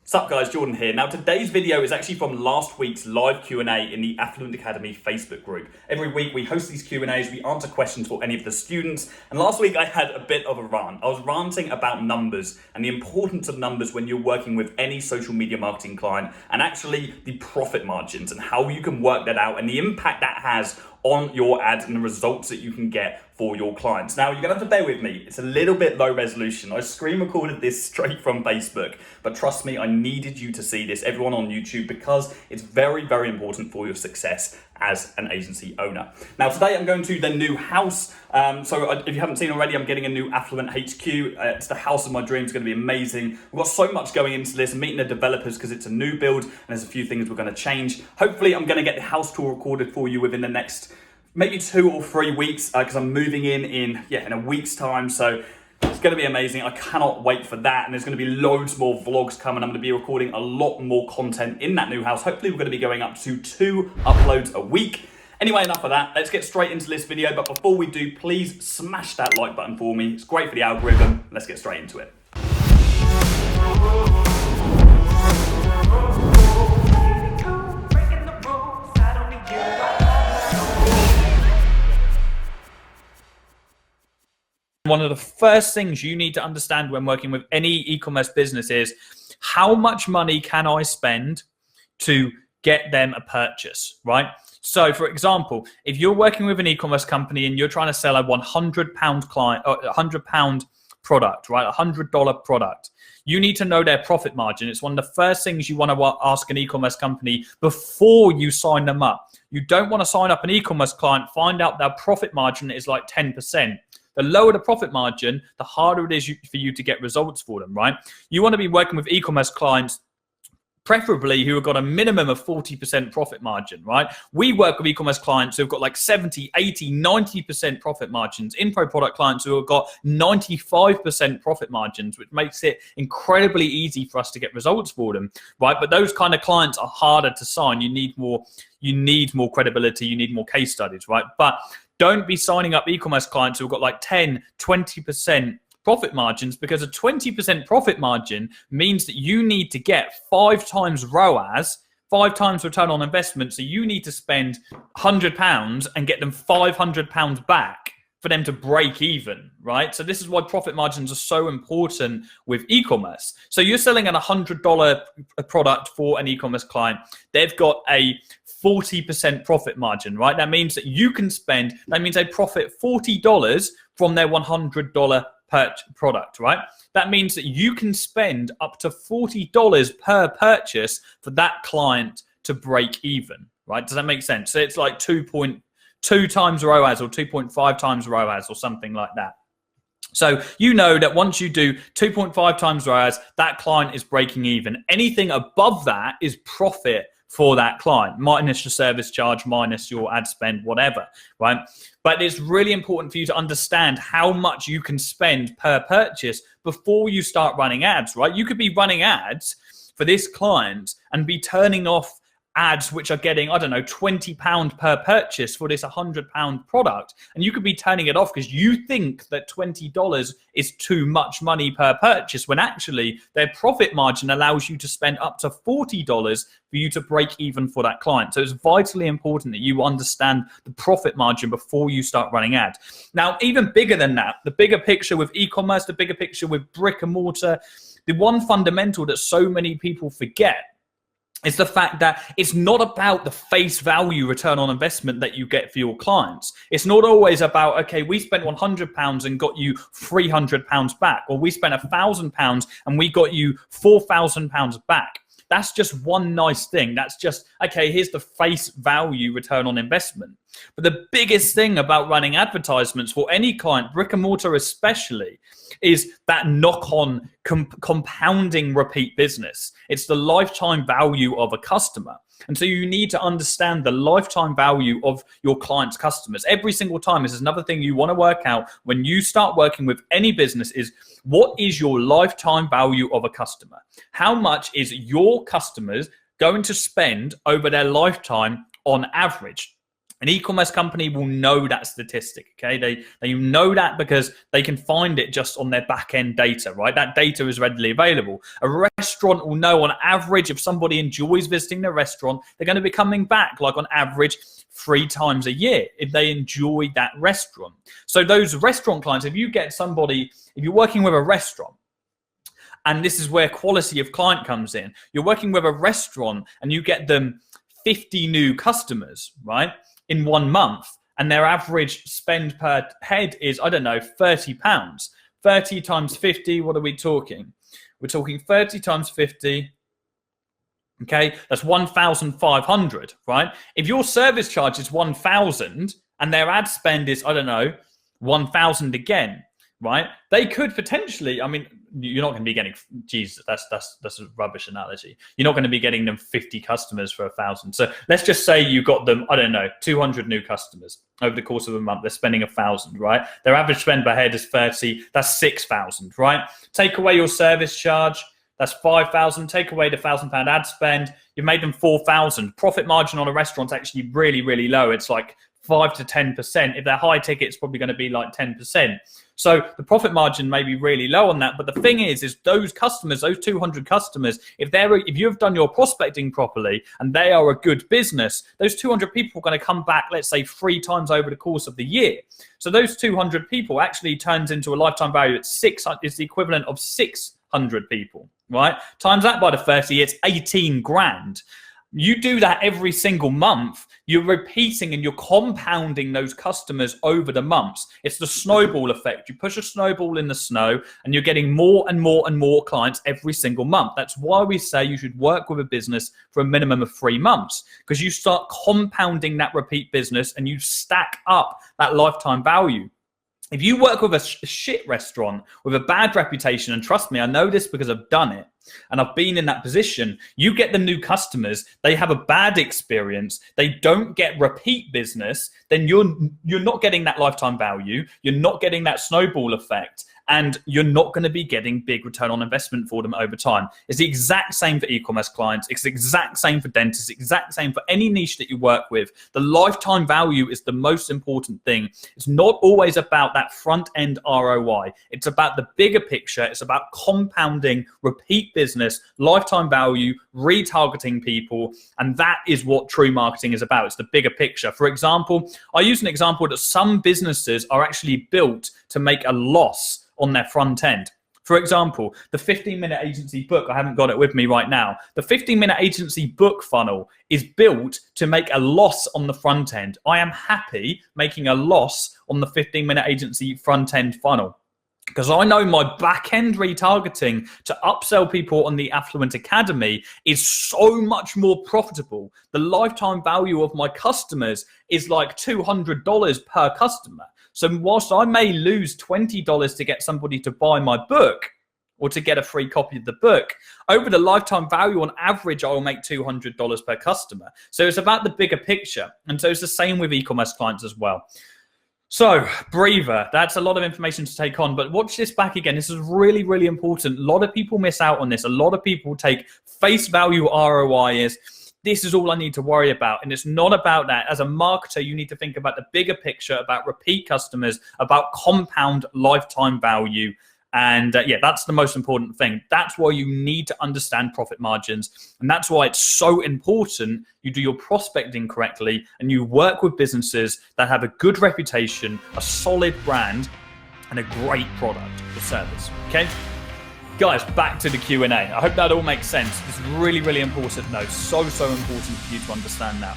What's up guys, Jordan here. Now today's video is actually from last week's live Q&A in the Affluent Academy Facebook group. Every week we host these Q&As, we answer questions for any of the students, and last week I had a bit of a rant. I was ranting about numbers and the importance of numbers when you're working with any social media marketing client, and actually the profit margins and how you can work that out and the impact that has on your ads and the results that you can get for your clients. Now, you're gonna have to bear with me. It's a little bit low resolution. I screen recorded this straight from Facebook, but trust me, I needed you to see this, everyone on YouTube, because it's very, very important for your success as an agency owner. Now, today I'm going to the new house. So if you haven't seen already, I'm getting a new Affluent HQ. It's the house of my dreams. It's gonna be amazing. We've got so much going into this, meeting the developers because it's a new build and there's a few things we're gonna change. Hopefully, I'm gonna get the house tour recorded for you within the next maybe 2 or 3 weeks, because I'm moving in a week's time. So it's going to be amazing. I cannot wait for that. And there's going to be loads more vlogs coming. I'm going to be recording a lot more content in that new house. Hopefully we're going to be going up to 2 uploads a week. Anyway, enough of that. Let's get straight into this video. But before we do, please smash that like button for me. It's great for the algorithm. Let's get straight into it. One of the first things you need to understand when working with any e-commerce business is how much money can I spend to get them a purchase, right? So for example, if you're working with an e-commerce company and you're trying to sell a £100 client or £100 product, right? $100 product, you need to know their profit margin. It's one of the first things you want to ask an e-commerce company before you sign them up. You don't want to sign up an e-commerce client, find out their profit margin is like 10%. The lower the profit margin, the harder it is for you to get results for them, right? You want to be working with e-commerce clients, preferably who have got a minimum of 40% profit margin, right? We work with e-commerce clients who've got like 70, 80, 90% profit margins, info product clients who have got 95% profit margins, which makes it incredibly easy for us to get results for them, right? But those kind of clients are harder to sign. You need more credibility, you need more case studies, right? But don't be signing up e-commerce clients who've got like 10, 20% profit margins, because a 20% profit margin means that you need to get 5 times ROAS, 5 times return on investment. So you need to spend £100 and get them £500 back for them to break even, right? So this is why profit margins are so important with e-commerce. So you're selling a $100 product for an e-commerce client. They've got a 40% profit margin, right? That means that you can spend, that means they profit $40 from their $100 per product, right? That means that you can spend up to $40 per purchase for that client to break even, right? Does that make sense? So it's like 2.2 times ROAS or 2.5 times ROAS or something like that. So you know that once you do 2.5 times ROAS, that client is breaking even. Anything above that is profit for that client, minus your service charge, minus your ad spend, whatever, right? But it's really important for you to understand how much you can spend per purchase before you start running ads, right? You could be running ads for this client and be turning off ads which are getting, I don't know, £20 per purchase for this £100 product. And you could be turning it off because you think that $20 is too much money per purchase, when actually their profit margin allows you to spend up to $40 for you to break even for that client. So it's vitally important that you understand the profit margin before you start running ads. Now, even bigger than that, the bigger picture with e-commerce, the bigger picture with brick and mortar, the one fundamental that so many people forget is the fact that it's not about the face value return on investment that you get for your clients. It's not always about, okay, we spent £100 and got you £300 back, or we spent £1,000 and we got you £4,000 back. That's just one nice thing. That's just, okay, here's the face value return on investment. But the biggest thing about running advertisements for any client, brick and mortar especially, is that knock-on compounding repeat business. It's the lifetime value of a customer. And so you need to understand the lifetime value of your client's customers. Every single time, this is another thing you want to work out when you start working with any business, is what is your lifetime value of a customer? How much is your customers going to spend over their lifetime on average? An e-commerce company will know that statistic, okay? They know that because they can find it just on their back-end data, right? That data is readily available. A restaurant will know on average if somebody enjoys visiting their restaurant, they're going to be coming back like on average 3 times a year if they enjoy that restaurant. So those restaurant clients, if you're working with a restaurant, and this is where quality of client comes in, you're working with a restaurant and you get them 50 new customers, right? In 1 month, and their average spend per head is, I don't know, £30. 30 times 50, what are we talking? We're talking 30 times 50, okay? That's 1,500, right? If your service charge is 1,000 and their ad spend is, I don't know, 1,000 again, right? They could potentially, I mean, you're not going to be getting, Jesus, that's a rubbish analogy. You're not going to be getting them 50 customers for 1,000. So let's just say you got them, I don't know, 200 new customers over the course of a month. They're spending 1,000, right? Their average spend per head is 30. That's 6,000, right? Take away your service charge. That's 5,000. Take away the £1,000 ad spend. You've made them 4,000. Profit margin on a restaurant's actually really, really low. It's like 5 to 10%. If they're high ticket, it's probably going to be like 10%. So the profit margin may be really low on that. But the thing is those customers, those 200 customers, if you've done your prospecting properly and they are a good business, those 200 people are going to come back, let's say 3 times over the course of the year. So those 200 people actually turns into a lifetime value at 600, is the equivalent of 600 people, right? Times that by the 30, it's 18 grand. You do that every single month, you're repeating and you're compounding those customers over the months. It's the snowball effect. You push a snowball in the snow and you're getting more and more and more clients every single month. That's why we say you should work with a business for a minimum of 3 months, because you start compounding that repeat business and you stack up that lifetime value. If you work with a shit restaurant with a bad reputation, and trust me, I know this because I've done it and I've been in that position, you get the new customers, they have a bad experience, they don't get repeat business, then you're not getting that lifetime value, you're not getting that snowball effect, and you're not going to be getting big return on investment for them over time. It's the exact same for e-commerce clients. It's the exact same for dentists, exact same for any niche that you work with. The lifetime value is the most important thing. It's not always about that front end ROI. It's about the bigger picture. It's about compounding, repeat business, lifetime value, retargeting people. And that is what true marketing is about. It's the bigger picture. For example, I use an example that some businesses are actually built to make a loss on their front end. For example, the 15-minute agency book, I haven't got it with me right now. The 15-minute agency book funnel is built to make a loss on the front end. I am happy making a loss on the 15-minute agency front end funnel, because I know my back-end retargeting to upsell people on the Affluent Academy is so much more profitable. The lifetime value of my customers is like $200 per customer. So whilst I may lose $20 to get somebody to buy my book or to get a free copy of the book, over the lifetime value on average, I will make $200 per customer. So it's about the bigger picture. And so it's the same with e-commerce clients as well. So breather, that's a lot of information to take on, but watch this back again. This is really, really important. A lot of people miss out on this. A lot of people take face value ROI as, this is all I need to worry about. And it's not about that. As a marketer, you need to think about the bigger picture, about repeat customers, about compound lifetime value. And yeah, that's the most important thing. That's why you need to understand profit margins. And that's why it's so important you do your prospecting correctly and you work with businesses that have a good reputation, a solid brand, and a great product or service. Okay? Guys, back to the Q&A. I hope that all makes sense. It's really, really important. No, so important for you to understand that.